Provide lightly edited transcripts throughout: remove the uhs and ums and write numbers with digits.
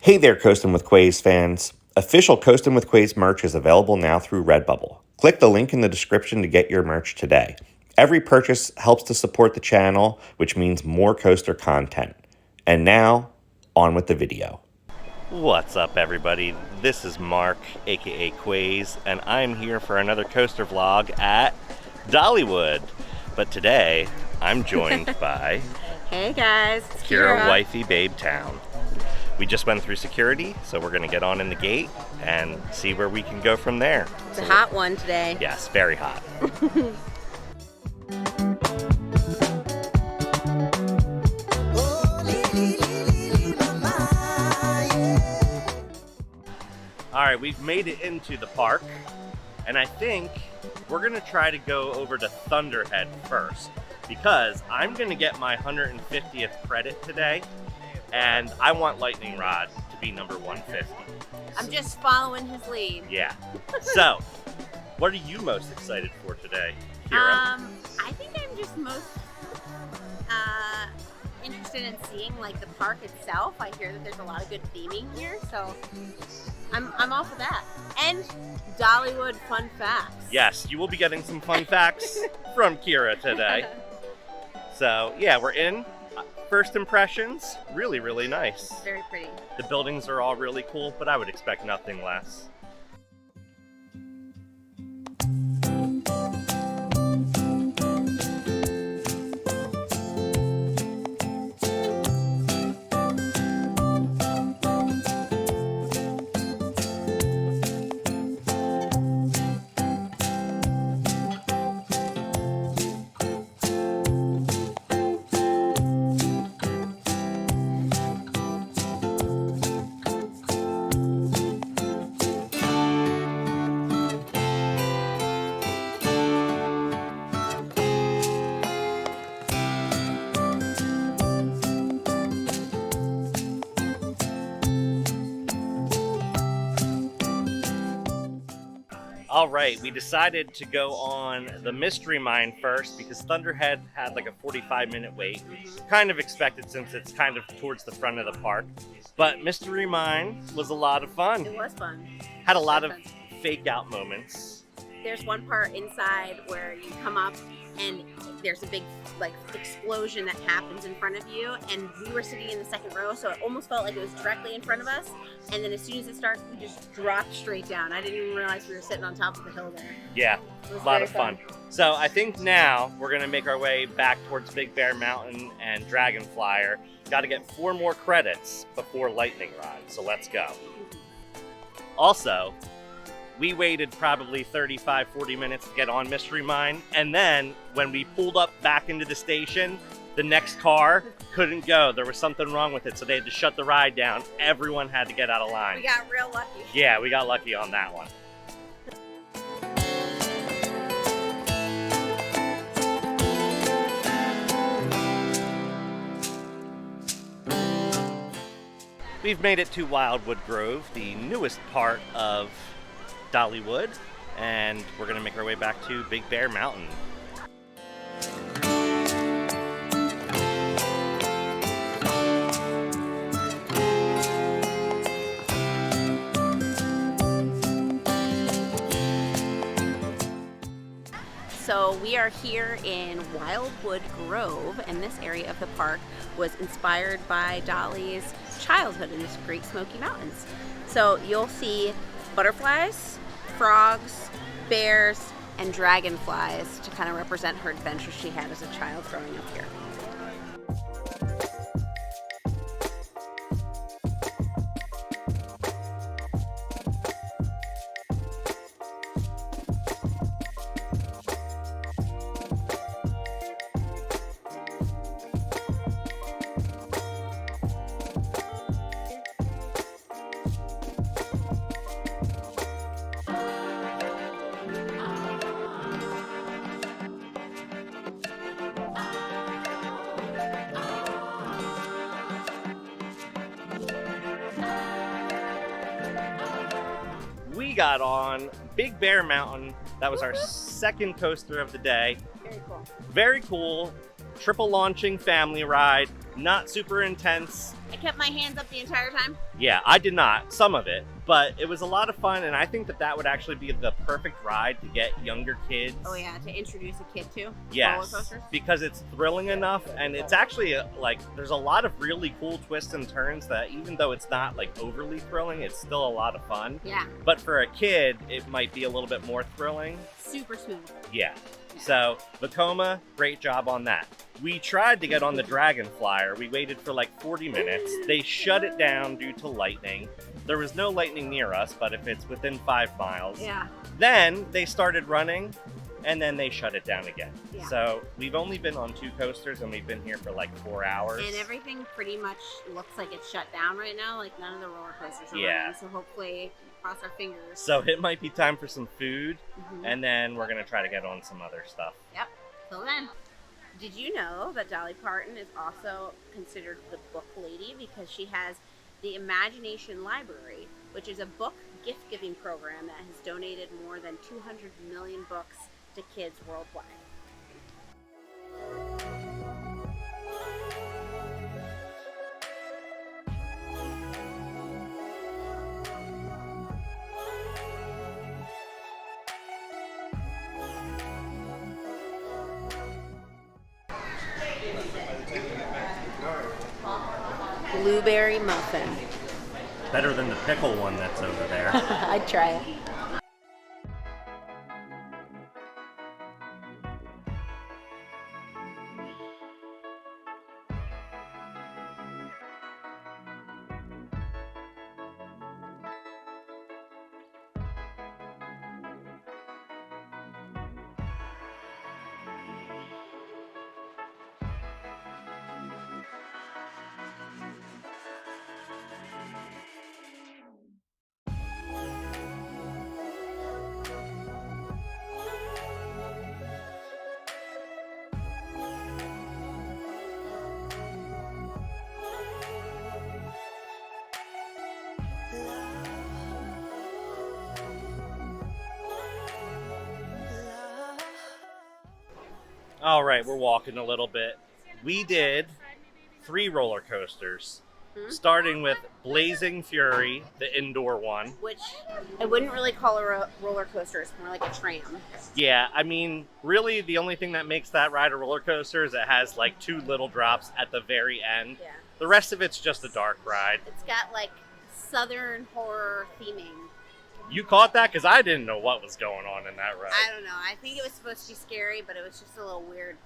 Hey there, Coastin With Quayz fans. Official Coastin With Quayz merch is available now through Redbubble. Click the link in the description to get your merch today. Every purchase helps to support the channel, which means more coaster content. And now, on with the video. What's up, everybody? This is Mark, aka Quayz, and I'm here for another coaster vlog at Dollywood. But today, I'm joined by Hey guys, it's Kira Wifey Babe Town. We just went through security, so we're gonna get on in the gate and see where we can go from there. It's a hot one today. Yes, very hot. All right, we've made it into the park, and I think we're gonna try to go over to Thunderhead first, because I'm gonna get my 150th credit today, and I want Lightning Rod to be number 150. I'm just following his lead. Yeah. So, what are you most excited for today, Kira? I think I'm just most interested in seeing like the park itself. I hear that there's a lot of good theming here, so I'm all for that. And Dollywood fun facts. Yes, you will be getting some fun facts from Kira today. So, yeah, we're in. First impressions, really, really nice. Very pretty. The buildings are all really cool, but I would expect nothing less. All right, we decided to go on the Mystery Mine first because Thunderhead had like a 45-minute wait. Kind of expected since it's kind of towards the front of the park. But Mystery Mine was a lot of fun. It was fun. Had a lot of fake out moments. There's one part inside where you come up and there's a big like explosion that happens in front of you, and we were sitting in the second row, so it almost felt like it was directly in front of us, and then as soon as it started, we just dropped straight down. I didn't even realize we were sitting on top of the hill there. Yeah, a lot of fun. So I think now we're gonna make our way back towards Big Bear Mountain and Dragon Flyer. Got to get 4 more credits before Lightning Rod, so let's go. Also, we waited probably 35, 40 minutes to get on Mystery Mine, and then when we pulled up back into the station, the next car couldn't go. There was something wrong with it, so they had to shut the ride down. Everyone had to get out of line. We got real lucky. Yeah, we got lucky on that one. We've made it to Wildwood Grove, the newest part of Dollywood, and we're gonna make our way back to Big Bear Mountain. So we are here in Wildwood Grove, and this area of the park was inspired by Dolly's childhood in the Great Smoky Mountains. So you'll see butterflies, frogs, bears, and dragonflies to kind of represent her adventures she had as a child growing up here. We got on Big Bear Mountain. That was our second coaster of the day. Very cool. Very cool. Triple launching family ride. Not super intense. I kept my hands up the entire time. Yeah, I did not. Some of it. But it was a lot of fun, and I think that that would actually be the perfect ride to get younger kids. Oh yeah, to introduce a kid to roller Yes, coasters. because it's thrilling enough, and it's actually like there's a lot of really cool twists and turns that even though it's not like overly thrilling, it's still a lot of fun. Yeah, But for a kid, it might be a little bit more thrilling. super smooth. Yeah. So, Vekoma, great job on that. We tried to get on the Dragon Flyer. We waited for like 40 minutes. They shut it down due to lightning. There was no lightning near us, but if it's within 5 miles. Yeah. Then they started running, and then they shut it down again. Yeah. So, we've only been on 2 coasters, and we've been here for like 4 hours. And everything pretty much looks like it's shut down right now. Like none of the roller coasters are Yeah. running. So hopefully, cross our fingers. So, it might be time for some food, Mhm. and then we're going to try to get on some other stuff. Yep. Till then. Did you know that Dolly Parton is also considered the book lady because she has the Imagination Library, which is a book gift-giving program that has donated more than 200 million books to kids worldwide. Blueberry muffin. Better than the pickle one that's over there. I'd try it. All right, we're walking a little bit. We did 3 roller coasters, starting with Blazing Fury, the indoor one. Which I wouldn't really call a roller coaster. It's more like a tram. Yeah, I mean, really the only thing that makes that ride a roller coaster is it has like 2 little drops at the very end. Yeah. The rest of it's just a dark ride. It's got like Southern horror theming. You caught that? Because I didn't know what was going on in that ride. I don't know. I think it was supposed to be scary, but it was just a little weird.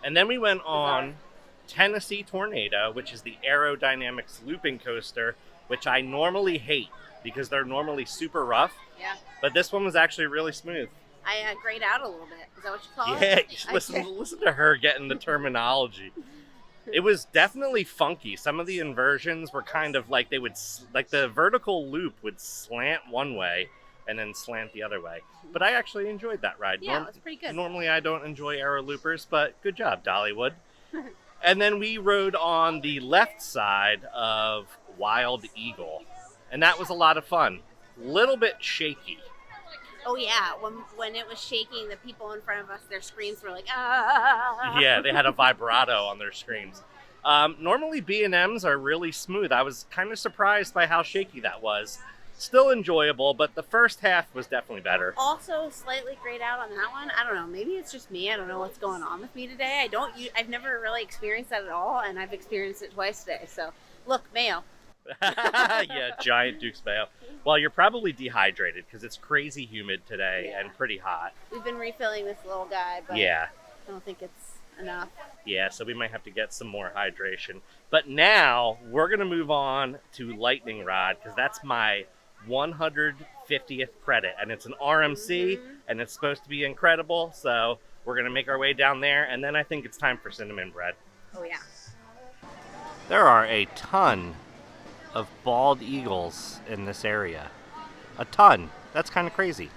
And then we went on Tennessee Tornado, which is the aerodynamics looping coaster, which I normally hate because they're normally super rough. Yeah. But this one was actually really smooth. I grayed out a little bit. Is that what you call Yeah, it? listen to her getting the terminology. It was definitely funky. Some of the inversions were kind of like like the vertical loop would slant one way and then slant the other way. But I actually enjoyed that ride. Yeah, it was pretty good. Normally I don't enjoy aero loopers, but good job, Dollywood. And then we rode on the left side of Wild Eagle, and that was a lot of fun. Little bit shaky. Oh yeah, when it was shaking, the people in front of us, their screams were like, ah. Yeah, they had a vibrato on their screams. Normally B&Ms are really smooth. I was kind of surprised by how shaky that was. Still enjoyable, but the first half was definitely better. Also slightly grayed out on that one. I don't know. Maybe it's just me. I don't know what's going on with me today. I've never really experienced that at all, and I've experienced it twice today. So look, mayo. Yeah, giant Duke's Mayo. Well, you're probably dehydrated because it's crazy humid today and pretty hot. We've been refilling this little guy, but Yeah. I don't think it's enough. Yeah, so we might have to get some more hydration. But now we're going to move on to Lightning Rod because that's my 150th credit. And it's an RMC and it's supposed to be incredible. So we're going to make our way down there. And then I think it's time for cinnamon bread. Oh, yeah. There are a ton of bald eagles in this area. A ton. That's kind of crazy.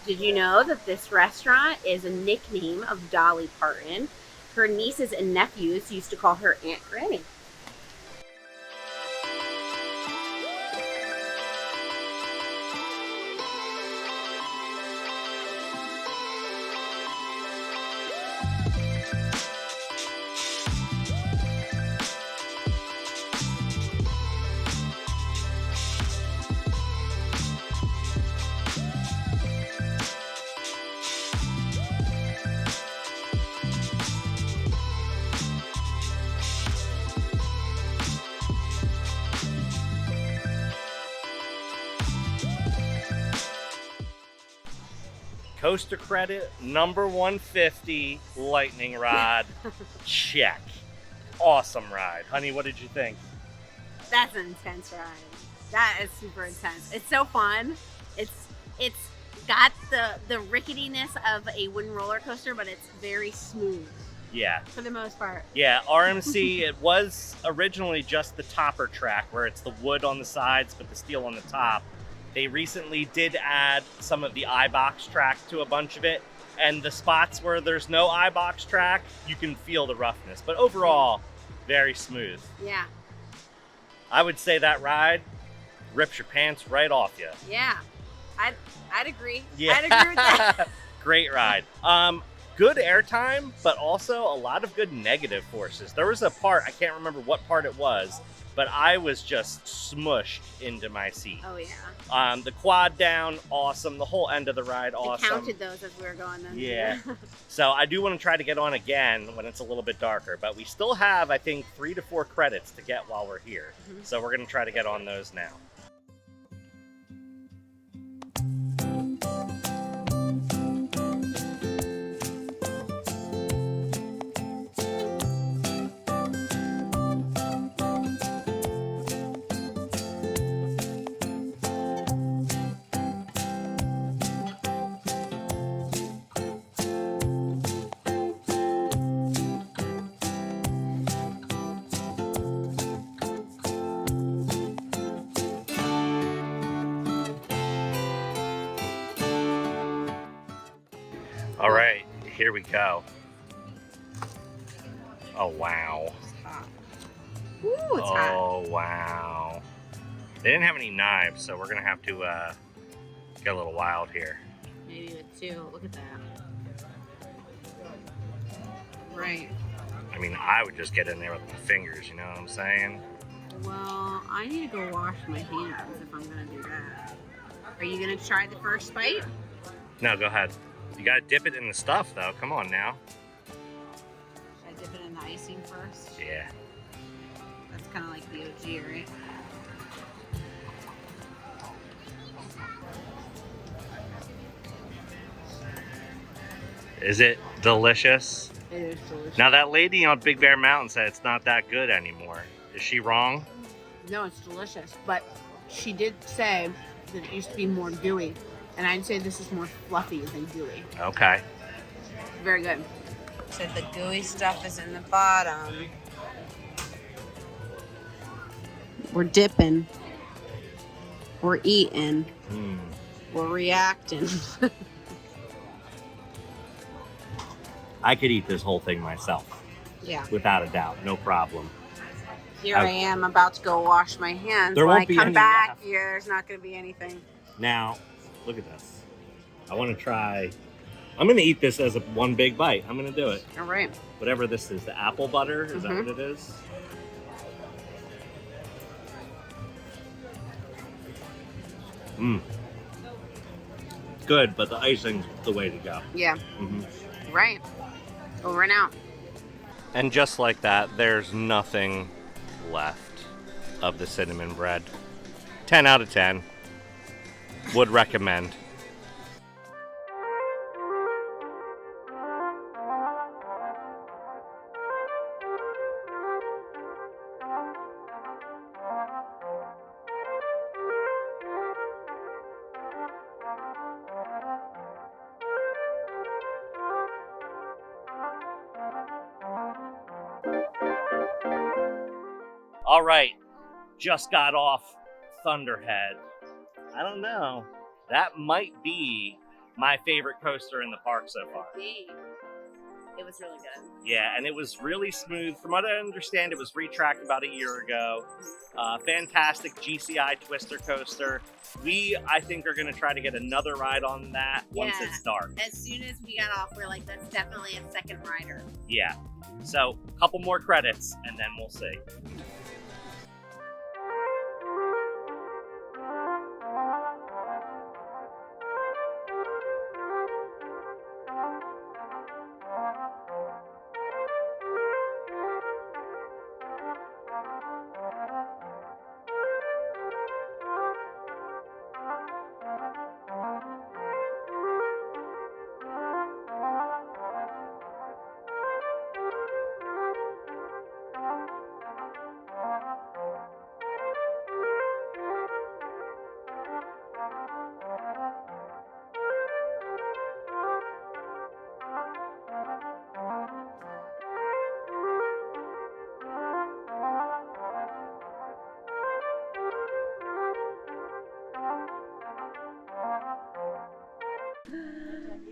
Did you know that this restaurant is a nickname of Dolly Parton? Her nieces and nephews used to call her Aunt Granny. Coaster credit, number 150, lightning rod, check. Awesome ride. Honey, what did you think? That's an intense ride. That is super intense. It's so fun. It's got the ricketiness of a wooden roller coaster, but it's very smooth. Yeah. For the most part. Yeah, RMC, it was originally just the topper track where it's the wood on the sides but the steel on the top. They recently did add some of the iBox track to a bunch of it, and the spots where there's no iBox track, you can feel the roughness. But overall, very smooth. Yeah. I would say that ride rips your pants right off you. Yeah. I'd agree. Yeah. I'd agree with that. Great ride. Good airtime, but also a lot of good negative forces. There was a part, I can't remember what part it was, but I was just smushed into my seat. Oh, yeah. The quad down, awesome. The whole end of the ride, awesome. I counted those as we were going then. Yeah. So I do want to try to get on again when it's a little bit darker, but we still have, I think, 3 to 4 credits to get while we're here. So we're going to try to get on those now. All right, here we go. Oh, wow. It's hot. Ooh, it's hot. Oh, wow. They didn't have any knives, so we're going to have to get a little wild here. Maybe with 2. Look at that. Right. I mean, I would just get in there with my fingers, you know what I'm saying? Well, I need to go wash my hands if I'm going to do that. Are you going to try the first bite? No, go ahead. You got to dip it in the stuff, though. Come on now. Should I dip it in the icing first? Yeah. That's kind of like the OG, right? Is it delicious? It is delicious. Now, that lady on Big Bear Mountain said it's not that good anymore. Is she wrong? No, it's delicious. But she did say that it used to be more gooey. And I'd say this is more fluffy than gooey. Okay. Very good. So the gooey stuff is in the bottom. We're dipping. We're eating. We're reacting. I could eat this whole thing myself. Yeah. Without a doubt. No problem. Here I am about to go wash my hands. There when won't I be come any back, left. yeah, there's not going to be anything. Now, look at this. I want to try. I'm going to eat this as one big bite. I'm going to do it. All right. Whatever this is, the apple butter, is that what it is? Good, but the icing's the way to go. Yeah. Right. Over and out. And just like that, there's nothing left of the cinnamon bread. 10 out of 10. Would recommend. All right, just got off Thunderhead. I don't know. That might be my favorite coaster in the park so far. It was really good. Yeah, and it was really smooth. From what I understand, it was retracked about a year ago. Fantastic GCI twister coaster. We, I think, are going to try to get another ride on that once it's dark. As soon as we got off, we're like, that's definitely a second rider. Yeah. So, a couple more credits, and then we'll see.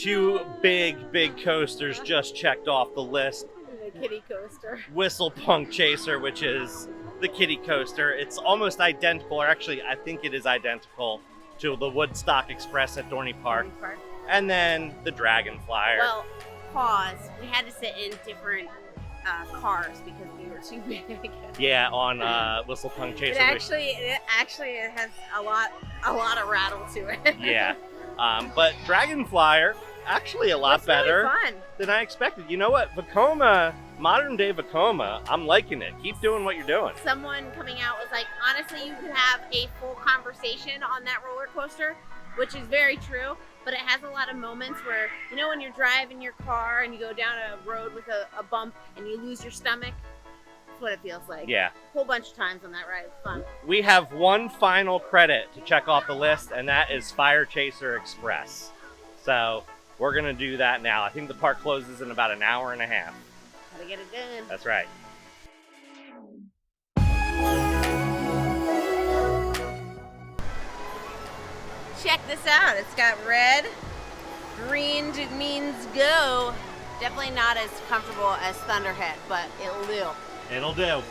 2 big coasters just checked off the list. The kitty coaster. Whistle Punk Chaser, which is the kitty coaster. It's almost identical, or actually I think it is identical to the Woodstock Express at Dorney Park. And then the Dragon Flyer. Well, pause. We had to sit in different cars because we were too big. Yeah, on Whistle Punk Chaser. It actually has a lot of rattle to it. Yeah, but Dragon Flyer actually a lot better really fun than I expected. You know what, Vekoma, modern day Vekoma, I'm liking it. Keep doing what you're doing. Someone coming out was like, honestly, you could have a full conversation on that roller coaster, which is very true. But it has a lot of moments where, you know, when you're driving your car and you go down a road with a bump and you lose your stomach, that's what it feels like. Yeah. A whole bunch of times on that ride. It's fun. We have one final credit to check off the list, and that is Fire Chaser Express. So we're going to do that now. I think the park closes in about an hour and a half. Gotta get it done. That's right. Check this out. It's got red. Green means go. Definitely not as comfortable as Thunderhead, but it'll do. It'll do.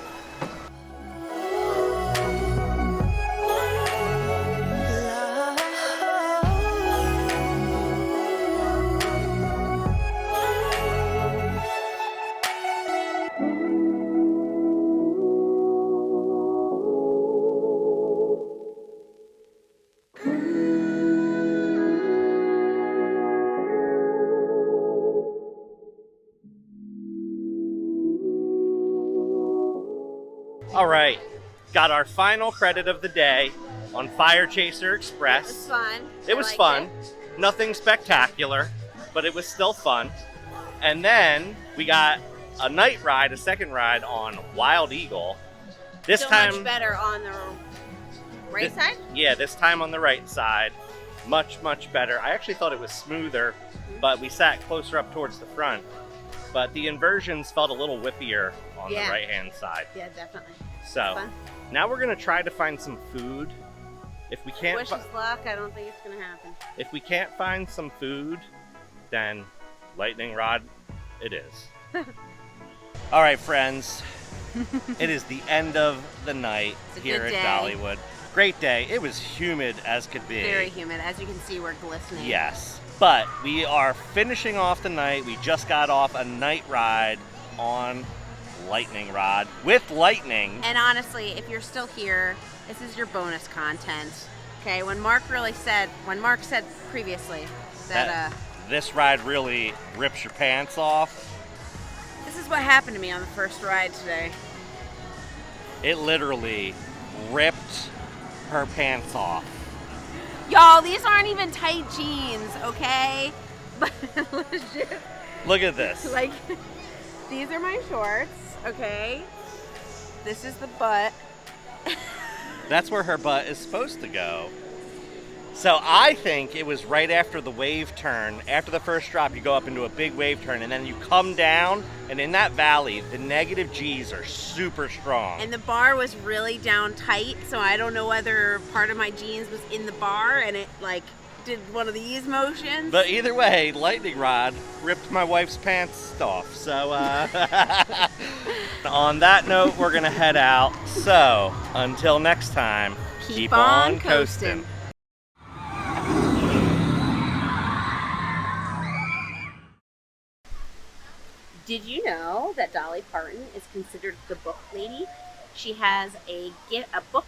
All right, got our final credit of the day on Fire Chaser Express. It was fun. It was fun. Nothing spectacular, but it was still fun. And then we got a night ride, a second ride on Wild Eagle. This so time much better on the right side? Yeah, this time on the right side. Much better. I actually thought it was smoother, but we sat closer up towards the front. But the inversions felt a little whippier on the right-hand side. Yeah, definitely. So now we're gonna try to find some food. If we can't, wish us luck. I don't think it's gonna happen. If we can't find some food, then lightning rod, it is. All right, friends. It is the end of the night here at Dollywood. Great day. It was humid as could be. Very humid. As you can see, we're glistening. Yes. But we are finishing off the night. We just got off a night ride on Lightning Rod with lightning. And honestly, if you're still here, this is your bonus content. Okay, when Mark said previously that this ride really rips your pants off. This is what happened to me on the first ride today. It literally ripped her pants off. Y'all, these aren't even tight jeans, okay? But legit. Look at this. Like, these are my shorts, okay? This is the butt. That's where her butt is supposed to go. So I think it was right after the wave turn. After the first drop, you go up into a big wave turn, and then you come down, and in that valley, the negative G's are super strong. And the bar was really down tight, so I don't know whether part of my jeans was in the bar, and it, like, did one of these motions. But either way, Lightning Rod ripped my wife's pants off. So on that note, we're going to head out. So until next time, keep on coasting. Did you know that Dolly Parton is considered the book lady? She has a book